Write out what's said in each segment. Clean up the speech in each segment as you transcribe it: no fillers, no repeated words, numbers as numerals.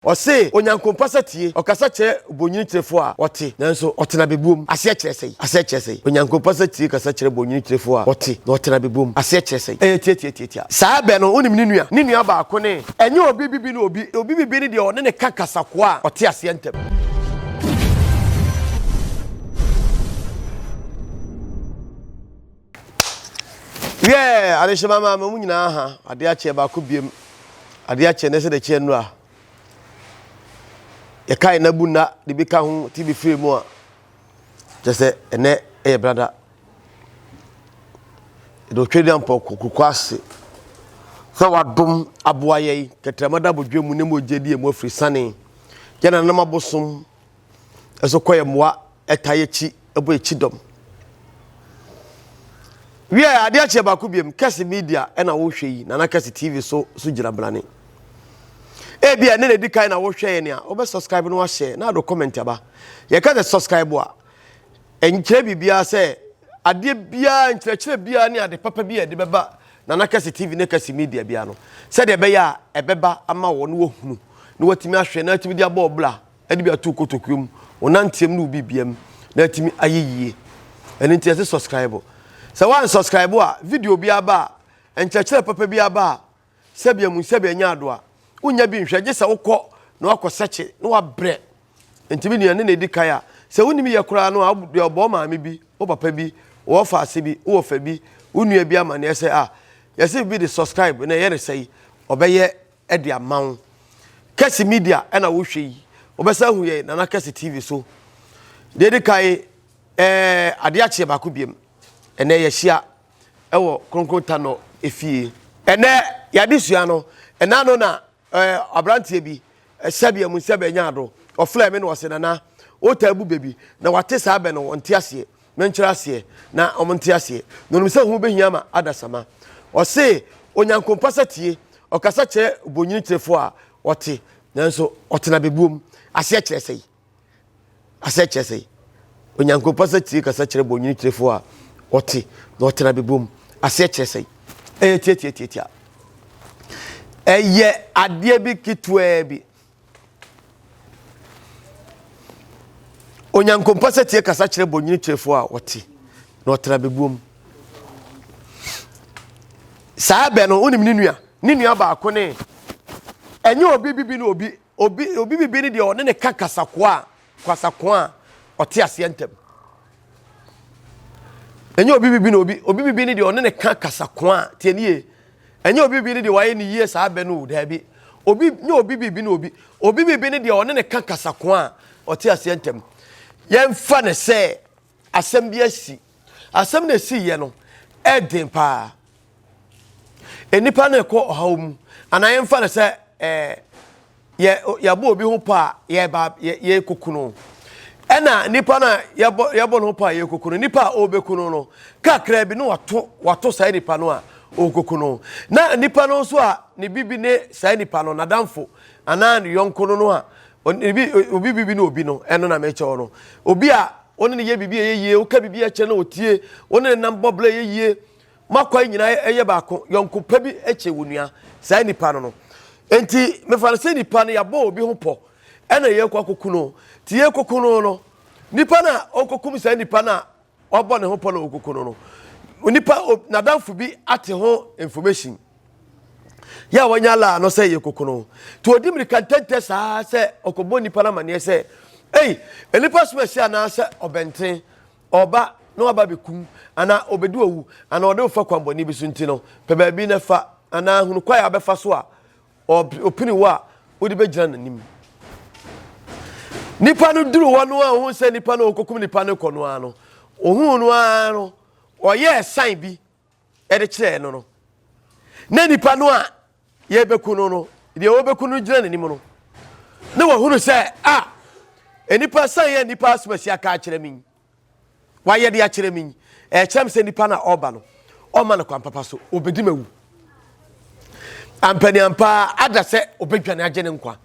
O se onyankompa tie okasa che bonyini tirefo a ote nanso otena bebuom ase kyerɛ sei onyankompa tie kasa kyerɛ bonyini tirefo a ote na otena bebuom ase kyerɛ sei tie saa be no onim ne nua baako ne enye obi bibi na obi bibi ne de one ne kakasa ko a ote ase ntem adehye mama mu nyina ha ade ache baako biem ade ache ne se de che nu a ye kai na buna de bi ka ho ti bi free mu a je se ene e brother do twedi ampo kukwase fa wadom aboaye ketramada bodwemu ne mojedi e mu afri sane jena na mabosom eso koye moa etaye chi ebo echi dom ade ache baako biem Kesse media na wo hwe yi na Kesse TV so gira brane bia ne di kai na wo hwe ne a obe subscribe no wa share na do comment aba ye ka the subscribe a enkire bibia se ade bia nkire bia ne ade papa bia de beba na Kesse TV ne Kesse media bia no se de be ya ebeba ama wo no wo hunu ne watimi ahwe na atimi dia ba obla ade bia to kotokuom onantem no bibiam na atimi ayeyie ene ntia se subscribe se wan subscribe a video bia ba nkire papa bia ba se bia mu se bia nya ado a unya bi nhwe je se wokọ na wakoseche na wabre ntimi ne ne di kaya se wonimi ye kura no de obo maame bi o papa bi o fa ase bi o fa bi unua bi ama ne se yesi bi de subscribe na ye ne sei obeye e de amawo Kesse media na wo hwe yi obesa hu ye na Kesse TV so de di kai ade ache baako biem ene ye hia ewo kronkron Tano efie ene ya disua no ena no na abrantie bi sabia mu sabia nyaado ofla me no wose na o tabu bebi na wate saa be no onte ase menkyira ase na omonte ase no nimse hu behia ma adasama o se onyankompa tie okasa che bonyini tirefo a ote nanso otena bebuom ase kyerɛ sei onyankompa tie kasa kyerɛ bonyini tirefo a ote na otena bebuom ase kyerɛ sei tie eye ade bi kitwa bi onyankompa tie kasa kyerɛ bonyini tirefo a wote na otera bebuom saa be no onim ne nua baako ne enye obi bibi na obi bibi ne de one ne kakasa ko a ote ase ntem enye obi bibi na obi bibi ne de one ne kakasa ko a tie nie enye obi bibi ne de waye ne yie saa be no da bi obi bibi na obi bibi ne de one ne kakasa ko a ote ase ntem yemfa ne se asem bi asi asem na si ye no eden pa enipa na ko ohawum ana yemfa ne se ya bo obi ho pa ye kokuno ena nipa na ya bo no pa ye kokuno nipa obekuno no kakra bi no wato sai nipa no a okokuno na nipa no so a ne bibi ne sai nipa no nadamfo ana ne yonkono no a obi bibi na obi no eno na meche no obi a one ne ye bibi yeye o ka bibi a che na otie one ne nam bobla yeye makwa nyina eye baako yonko pa bi eche wonua sai nipa no enti me fa se nipa no ya bo obi ho po ena ye kwa kokuno ti ye kokuno no nipa na okokum sai nipa na obo ne ho po na okokuno no nipa nadamfo bi ate ho information ya wanya la no say ye kokuno to odimri kantente saa se okobo nipa na mane se nipa smesi ana se obenten oba no aba bekum ana obedu owu ana ode ofa kwamboni bi sunti no pe ba bi na fa ana hunu kwa ya befa so a opini wa odi begira nanim nipa no duru wono a hu se nipa no okokum nipa no kono ano ohun no ano oye sign bi e de kire no na nipa no a ye bekuno no de obekuno gira nanim no na wo hunu se enipa sign ye nipa asumasi aka kire min wa ye de akire min kyerem se nipa na oba no o ma no kwampapa so obedi mawu ampani ampa adase obedwane agene nkwa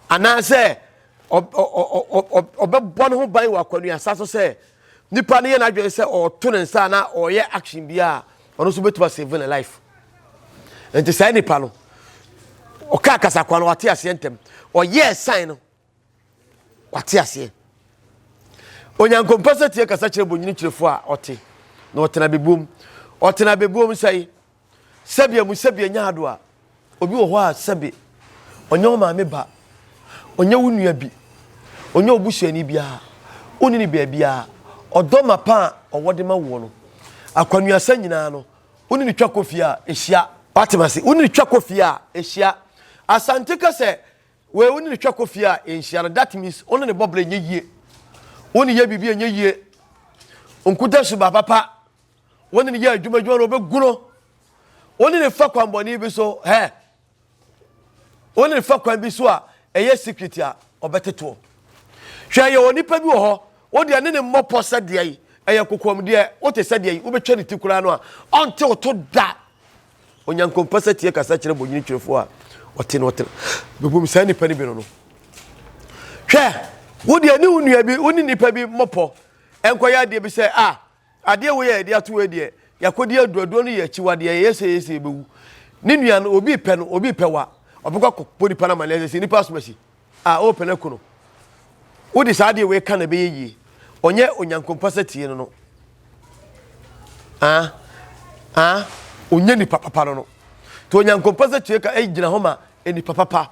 ana se obebon ho ban wa kwanu asaso se nipa ne ye na adwen se o to ne nsa na o ye action bia ono so betuba save na life enti sai nipa no oka kasa kwa no wate ase ntem oye sign no wate ase onyankompa tie kasa kire bonyini kirefo a ote na otena bebom sai sabia mu sabia nyaado a obi wo ho a sabi onye o maame ba onye wunua bi onye obusuani bia oni ni bia odoma pa owode ma wo no akwanuasa nyina no oni ni twa kofia ehia patimase oni ni twa kofia ehia asante kase we oni ni twa kofia ehia that means oni ni boble nyeyie oni ye bibia nyeyie onkuta su papa oni ni ye adwuma no obeguno oni ni fa kwamboni bi so oni ni fa kwan bi so a eye secret a obeteto hwe ye onipa bi wo ho wo de ne ne mmopo sade yi eye kokom de wo te sade yi wo betwa ne tikura no a onte wo to da onyankompa tie kasa kire bonyini twefo a wote no wote bebom sa nipa ni bi no hwe wo de ne unua bi woni nipa bi mmopo enkoya de bi se ade wo ye de ato we de yakodi aduado no ye chiwade yese bewu ne nua no obi pe wa obekwa podi pana malese nipa asomasi open akuno wo de sa de we ka na be yi onye onyankompa tie no onye ni papa no to onyankompa tie ka gina homa eni papa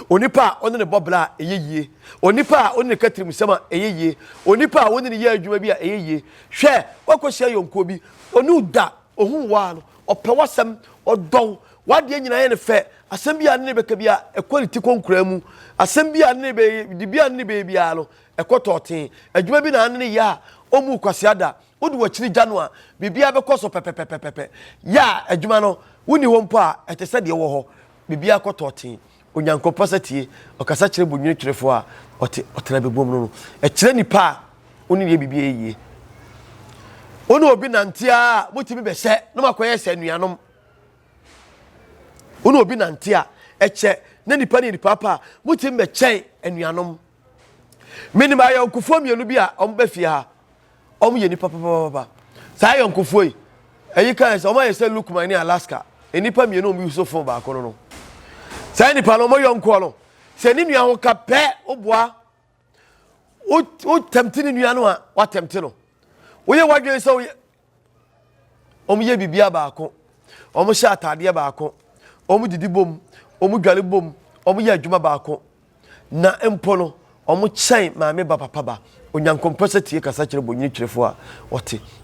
onipa oni ne bobla eyeye onipa oni ne katrim sema eyeye onipa oni ne ye adwuma bi a eyeye hwe wakohia yonko bi oni uda ohun wa no opewasem odon wade nyina ye ne fe asem bia ne beka bia equality konkura mu asem bia ne be dibia ne be bia no ekototen adwuma bi na ne ya omu kwasiada wodi wachiri janua bibia be koso pepepepepe ya adwuma no woni ho mpo a etese de wo ho bibia kototen onyankompa tie okasa kire bonyini kirefo a otena bebom no kire nipa oni ne bibia yie oni obi nantia mutimi be se no makoye se nuanom oni obi nantia eche na nipa ne nipa pa mutimi be chen anuanom minima yonkofo mienu bi a omba fie ha ye nipa papa sa yonkofo yi eyi kan se omo se look my ni Alaska enipa mienu omi usofo ba ko no sa nipa no mo yonko no se ni nua ho ka pe oboa o temti ni nua no a wa temti no wo ye wadwe se wo omo ye bibia ba ko omo sha atade ba ko omo didi bom omo dwale bom omo ye adwuma ba ko na empo no omo chen maame ba papa ba onyankompa tie kasa kire bonyini kirefo a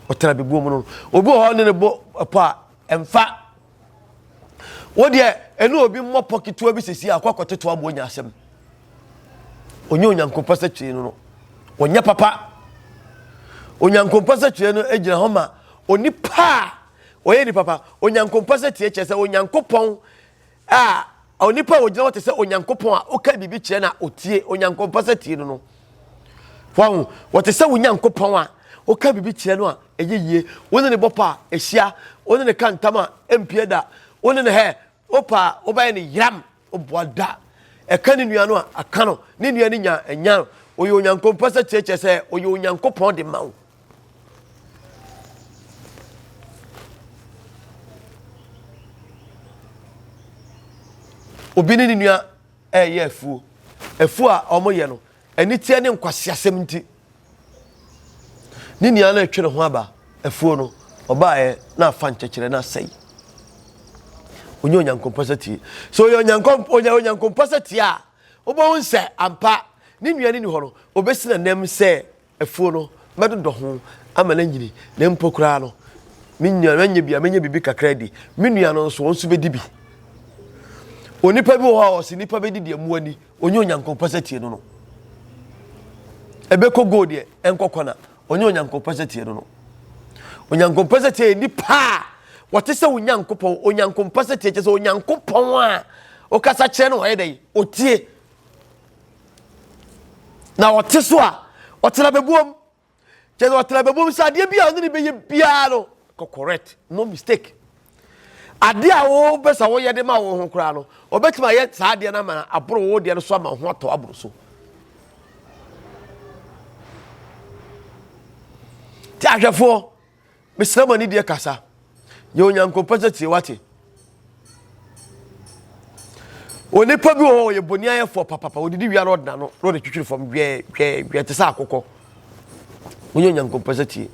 otera bebuom no obi ho ne bo pa emfa wo de enu obi mmopo ketewa bi sesi akwakoteto abo nya asem onyankompa tie no onya papa onyankompa tie no ejina homa onipa oye ni papa onyankompa tie chese onyankopon onipa ojina wote se onyankopon a oka bibi kire na otie onyankompa tie no wahu wote se onyankopon a oka bibi kire no a eyeye woni ne bopa ehia woni ne kantama empieda woni ne opa obaye ne yram oboada eka ne nua no a aka no ne nua ne nya enya oye onyankompa tie chese oye onyankopon de mawo obi ne nua ye afu a omoye no eni tie ne nkwasiasem nti ne nua na etwe ho aba afu no oba na afa nkyekere na sai onyankompa tie so onyankompa tie a obo nse ampa ne nua ni ho no obesi na nem se afu no medodo ho ama na nyini na mpokura no menye bibi kakra di me nua no so wonso bedi bi onipa bi wo ha o si nipa be di amu ani onyankompa tie no ebeko go de enkokona onyankompa tie no onyankompa tie nipa wote se onyankompa tie se onyankopon a okasa kire no hoye dai otie na wote so a otela bebuom je otela bebuom sa de bia oni be ye bia no correct no mistake ade a wo besa wo ye de ma wo ho kura no obetima ye sa de na ma abro wo de no so ma ho to abro so ti ahwefo mesrama ni de kasa ye onyankompa tie wate onipa bi wo ye boni ayefo papa odidi wi arod na no ro de twitwiri fam gwe te sa akokọ onye nyankompasati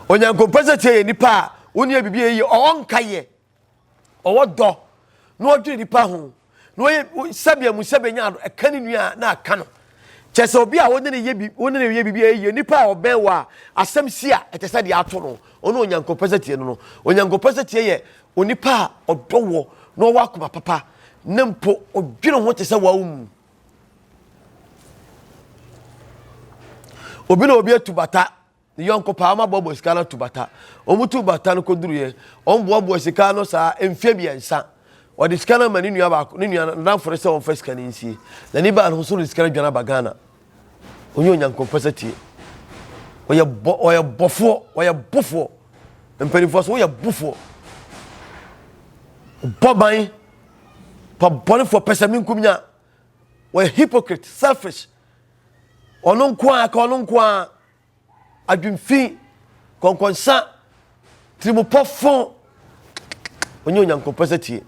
onyankompasati ye nipa oni e bibie ye onkaye owodo no odwiri nipa ho no ye sabia mu sabenya ekani nua na aka no chese obi a woni ne ye bibie ye nipa oben wa asem si a etese de ato no ono onyankompasati no onyankompasati ye onipa odowo no wakoma papa nempo odwiri ho tese wa um obi na obi atubata yonko pa ama bobo sika na tubata omutu bata no koduru ye ombobo sika no sa emfie biensa odi sika na mani nua ba ne nua na for se on first kan nsie na ni ba no so sika na dwana bagana onye onyankompasati oye bofo emperifo so oye bofo boban pa bone for pesami nkumnya we hypocrite selfish onun kwa adwumfi konkonsa trimopofo onye onyankompasati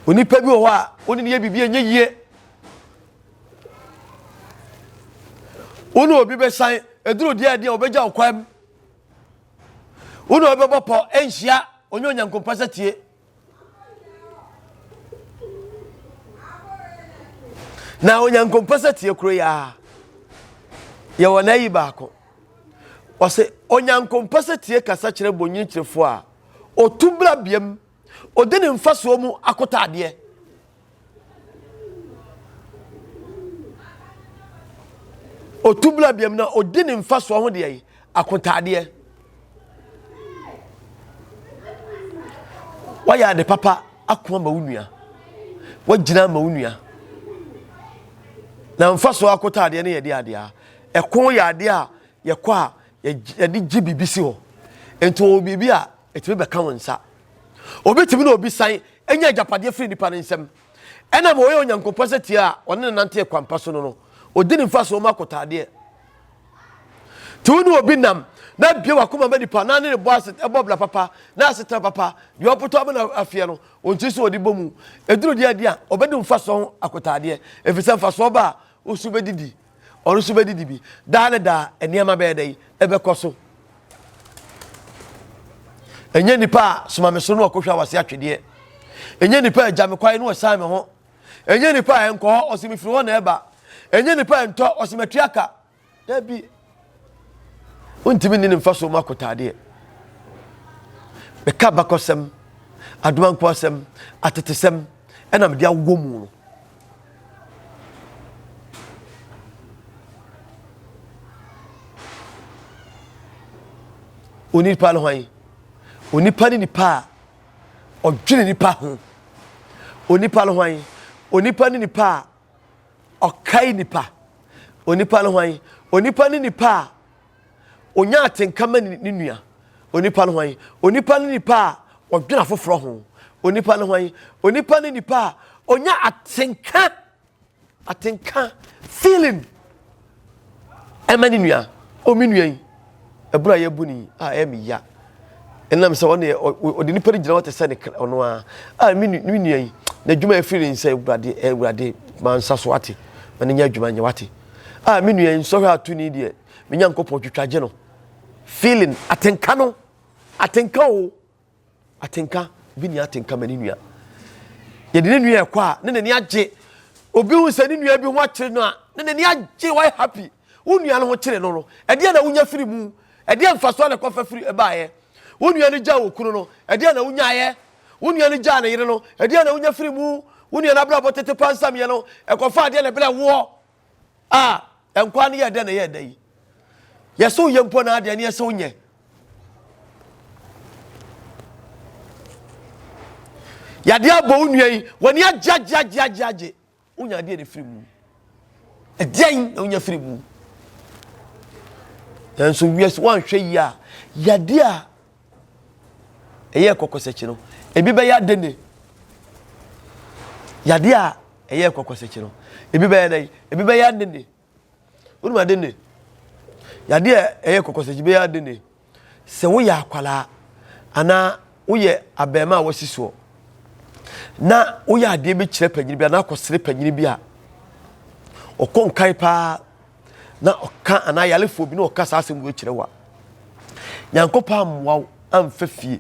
onipa bi wo a oni ne bibie nye yie ono obi be san eduro dia obeja okwam ono obebopo enhia onye onyankompasati na onyankompasati kuro ya ye wona yi baako ose onyankompasati kasa kire bonyin kirefo a otubra biem odene mfaso mu akotade otubra biem na odene mfaso ho de akotade waya de papa akoma ma wunua wagina ma wunua na mfaso akotade ne ye de ade a ekon ya ade a ye kwa ye de gibibisi ho ento obibi a etime be ka wonsa obetimi na obi san enya japade firi nipa ne nsem ena mo ye onyankompasati a one nante ekwampa so no odini mfaso ma akotade tunu obi nam na bia wakoma ma nipa na ne boss ebobla papa na aseta papa de opoto abana afie no onti so odi bomu eduru dia dia obedi mfaso akotade efisa mfaso ba osubedidi orusubedidi bi da da eniema be dai ebekoso enye nipa somameso no akohwa wase atwede enye nipa ajamekwai no osame ho enye nipa enko osimifiri ho na eba enye nipa ento osimetuaka da bi untimi ni mfaso makotade be ka bakosem adumankosem atetesem enam dia womu no onipa no hwan onipa ni nipa odwene nipa ho onipa no hwan onipa ni nipa okai nipa onipa no hwan onipa ni nipa onya atenkama ni nua onipa no hwan onipa ni nipa odwena foforo ho onipa no hwan onipa ni nipa onya atenka feeling emani nua ominua ebura ye buni a emiya enam se wona odi nipa gina wote se ne ono a mi nua yi na dwuma afiri nse ewurade mansa so ate mane nya dwuma nya wate a mi nua yi so hwa atu ni de me nya nkopɔ twitwaje no feeling atenka no atenka bi ni atenka mani nua ye de nua ekɔ a ne ne agye obi hu se ne nua bi ho akire no a ne ne agye why happy wo nua no ho kire no e de na wonya firi mu e de mfaso na kɔfa firi ebaaye wo nua no gya okunu no e de na wonya aye wo nua no gya na yire no e de na wonya firi mu wo nua na bra botete pansam ye no e kɔfa de na bla wo enkwa ne ye de na ye dai yeso yempo na ade ne yeso nye yade abo wo nua yi woni agyaje wonya de ne firi mu e den na wonya firi mu yanso wies wan hwe yi a yade a eye kokosechi no ebi be ya de ne yade a eye kokosechi no ebi be ya dai ebi be ya de ne wonu ma de ne yade a eye kokosechi be ya de ne se wo ya akwala ana wo ye abema wasiso na woyɛ adeɛ bi kyerɛ panyini bi na akɔsere panyini bi a ɔkɔ nkae paa na ɔka ana yalefo bi na ɔka saa asɛm wo kyerɛ wa Nyankopɔn ammoa wo amfa fie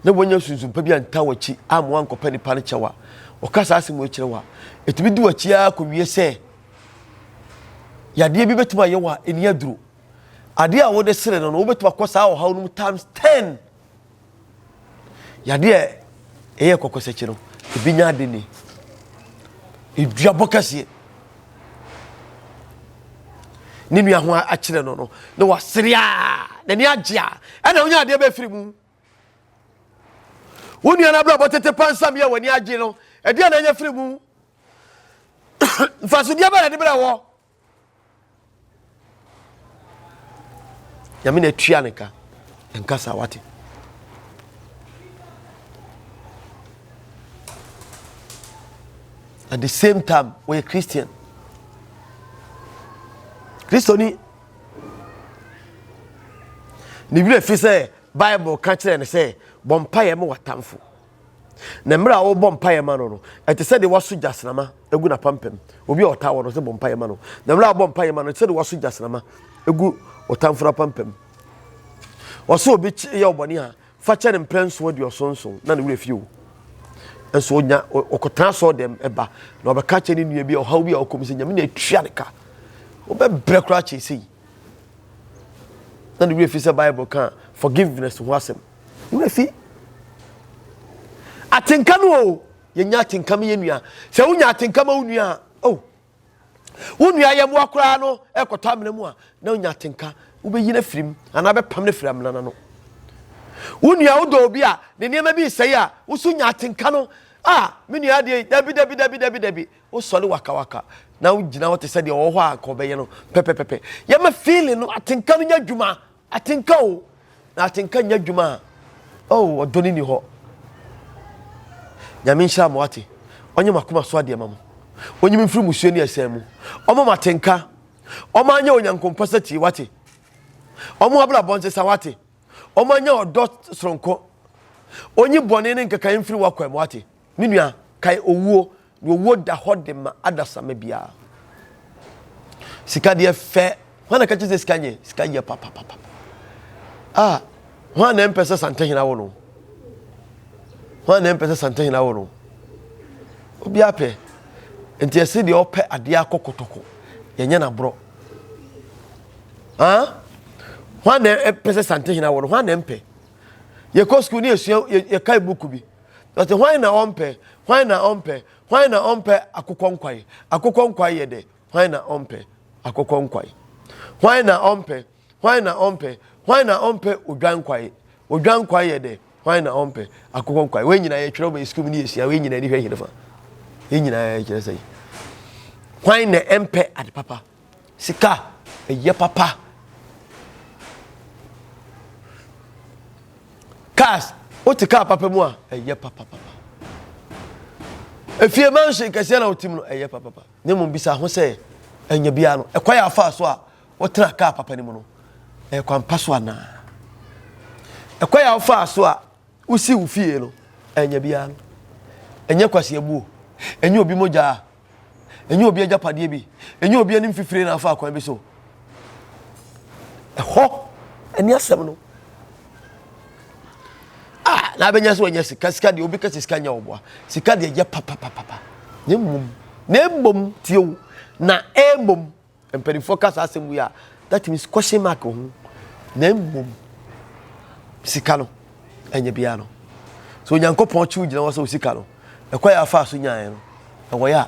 na wonya sunsumpa bi anta wachi ammoa nkɔpa nipa no kyɛwa ɔka saa asɛm wo kyerɛ wa ɛtumi di wachi a kɔwie sɛ yadeɛ bi betuma yɛ wa eni aduro adeɛ a wo de sere no wobetuma kɔ saa ɔhaw no times 10 yadeɛ ɛyɛ kɔkɔsɛkyi no ebinya ade ni edua bɔkɛse ni nua ho a kyerɛ no na wasere a na ni agya ɛna wonya ade be firi mu wo nua na bla bɔtete pansam yɛ wani agye no ɛde na nya firi mu mfaso dia ba na de bra wo Yami na tua neka nkasa wate at the same time we are Christian Christiani ni bi fi say Bible ka kire ne say bompaye me watamfo na mra wo bompaye ma no ete say de waso jasnama egu na pampem obi ota wo no say bompaye ma no na mra bompaye ma no say de waso jasnama egu otamfo na pampem waso obi ye oboni ha fa kye ne mprenso de osonson na ne wure fie wo enso onya okotan so dem eba na obeka kye ne nua bi ohaw bi a okomse nyame na atua ne ka obebre kra kye sei na ne wure fie say Bible kan forgiveness ho asem wure fie atenka no ye nya atenka me ye nua se wonya atenka ma wonua oh wonua ye mo akra no ekota amena mu a na wonya atenka ubeyi na firim ana be pam na firam na no wonua wo do obi a ne niam bi sei a wo so nya atenka no me nua de dabi wo sole waka na wo gina wo te se de wo ho a ko be ye no pepepepe ye ma feeling no atenka no nya dwuma atenka o na atenka nya dwuma oh odoni ni ho nyame nhyira mo ate onye makoma so ade mamo onye mfiri musuo ni asem mu omo matenka omo anya onyankompa sati wate omo abla bonse sa wate omo anya odo sronko onye bone ne nkeka mfiri wakwam wate menua kai owuo da hodema adasama bia sika de fe wana ka chese sika ye papa wana mpesa santehina wo no wana mpesa santehina wo no obi ape enti ese de ope ade akokotoko yenye na bro wana mpesa santehina wo no wana mpe ye ko school ni esu ye kai buku bi but why na ompe akokonkwai ye de why na ompe akokonkwai why na ompe odwankwai ye de why na ompe akokonkwai we nyina ye twere ba school ni esia we nyina ni hwe hire fa we nyina ye kire sei why na empe ade papa sika eye papa kas otika papa mu a eye papa efie manhye kese na otim no eye papa ne mo bisa ho se enya bia no ekwaya afa so a otra ka papa ni mu no kwampa so ana ekwaya afa so a usi ufie no enya bia no enya kwase abuo enya obi moja enya obi agapade bi enya obi ani mfifire na afa akwan bi so eho eni asem no na benya so anya sika de obi ka sika nya oboa sika de ye papa nembom tio na embom emperi focus asem ya that means question mark ho nembom sika no anya bia no so Nyankopon chi ugina wo so sika no ekwaya afa so nyae no ewo ya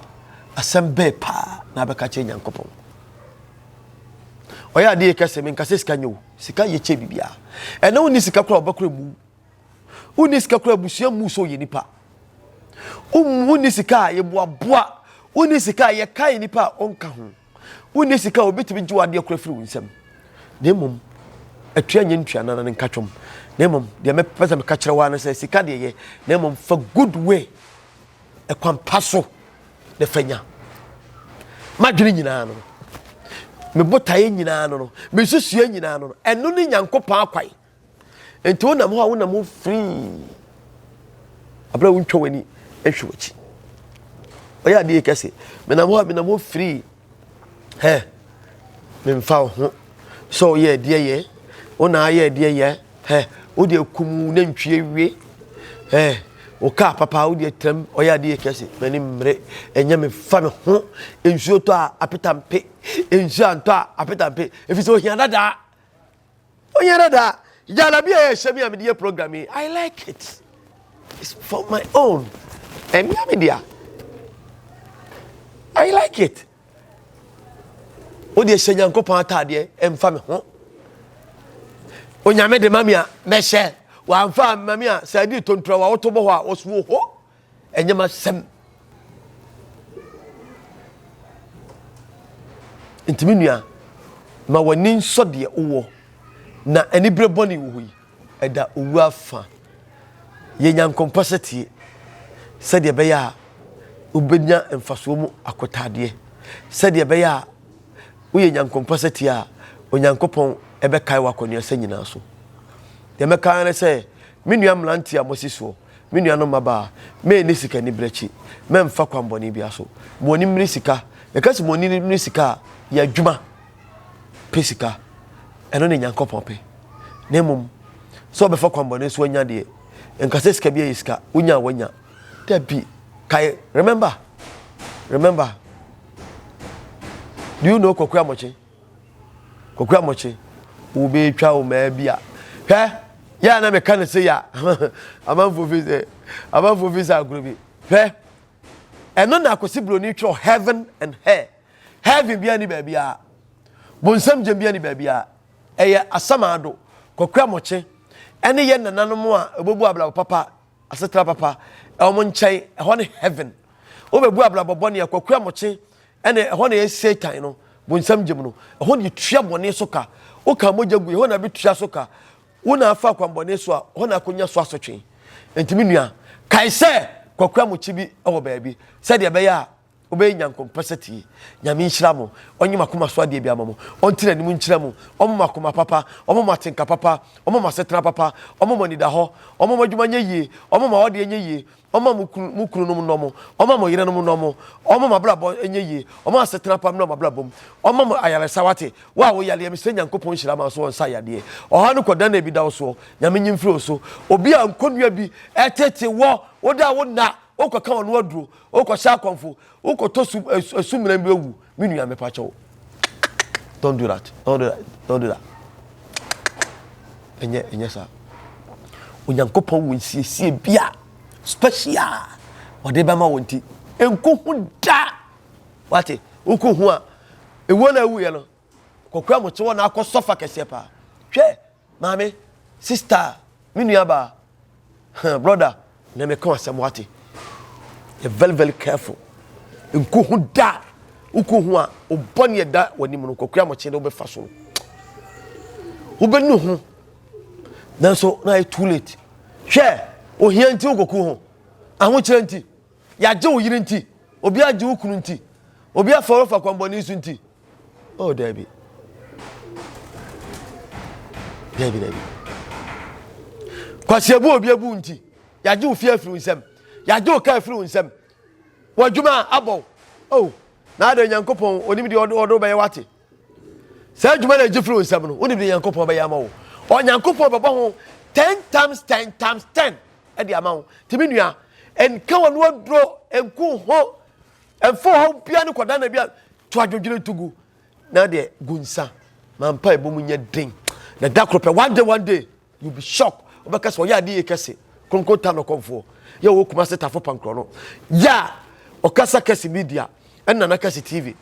asem be pa na be ka che Nyankopon oya de Kesse me nka sika nya wo sika ye che bibia ena woni sika kura obakura mu unisika kura busua mu so ye nipa unisika ye boaboa unisika ye kai nipa onka ho unisika obetimi jiwade kura firi wunsam nemom atua nye ntua na nka twom nemom de me pesa me ka kire wa na se sika de ye nemom for good way e kwampaso de fanya madwiri nyina no me botaye nyina no me susua nyina no eno ni Nyankopon akwai enti wona mo free abra wuntwa wani ehwochi oya de Kesse me na mo free me mfa ho so ye de ye ona ye de ye wo de kum na ntwie wie o ka papa wo de tram oya de Kesse mani mre enya me fa me ho ensuo to a apetampe ensuo anto a apetampe efi so hia dada jala bia ye shemi am de program I like it. It's for my own and media I like it. O de hye Nyankopon atade emfa me ho onyame de mamia me hye wa mfa mamia sadi tontro wa woto bo ho a osuo ho enyema sem intimi nua ma wani nso de owo na anibre boni wo yi eda owu afa ye Nyankompaseti sadi be ya ubenya emfaso mu akotade sadi be ya uye Nyankompaseti a Onyankopon ebe kai wakonua sanyina so de meka na se menua mlanti a mosiso menua no maba me ni sika ni brechi me mfa kwamboni bia so mo ni mri sika e kasi mo ni mri sika ya dwuma pesika eno ne Nyankopon pe nemum so be fa kwamboni so anya de enkase sika bia sika unya wanya tabi kai remember do you know kokwa mochi ube twa o ma bia ya na me kan se ya amanfo visa agrubi eno na akosi broni twa heaven and hell heaven bia ni ba bia bonsam je bia ni ba bia eye asamado kokwa mochi ene ye nananom a obobu abla papa asetra papa omo nchen ho ne heaven obebu abla bobone ya kokwa mochi ene ho ne Satan no bonsam je mu no ho ne tua bone so ka o ka mojagu ho na betua so ka wona afa kwambone so a ho na akonya so asotwe entimi nua kai se kokwa mochi bi ewo baabi se de be ya obe Nyankompaseti nyame nhyira mo onye makoma so ade bia mo ontira ni mu nhyira mo omo makoma papa omo matenka papa omo masetra papa omo monida ho omo madwuma nyeye omo ma ode nyeye omo mukunu no nomo omo mo yire no nomo omo mablabo nyeye omo asetra papa no mablabo omo mo ayale sawate wa wo yale mi se Nyankopon nhyira ma so onsa yade oha no koda na bi da so nyame nyimfiri so obi a nkonua bi etete wo oda wo na okaka wonu aduro okosha akonfo okoto sumran bi ewu minua me pacho don't do that enye sa Onyankopon wonsiesie bia special wode ba ma wonti enkohu da wate okohu a ewo na ewu ye no kokwa moche wona akosofa Kesse pa hwe mame sister minua ba brother na me kan asem wate you're very careful enkohu da ukohu a obone da wani mu no kokwa moche na obefa so obenu hu nanso na too late hwe ohianti okoku ho ahokyere nti yaje oyire nti obi aje okunu nti obi aforofa kwamboni su nti oh David kwase bu obi abu nti yaje ofi afiri nsem yaje oka afiri nsem wadwuma abo oh na ade Nyankopon onim de odo be wate sa adwuma na jefiri nsem no onim de Nyankopon be yama wo Nyankopon bebo ho 10 times 10 times 10 edi amawo timinua enka wonu adro enku ho enfo ho bia ne koda na bia to adwodwere tugu na de gunsa mampa ebomu nya den na dakrope one day you be shocked obeka so ya de Kesse konko Tano komfor ya wo kuma setafo pankro no ya okasa Kesse media enna na Kesse TV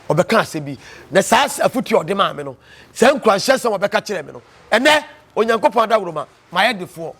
obeka asebi na saas afuti ode ma me no se nkwa hye se obeka kire me no ene Onyankopon da woroma ma ye defo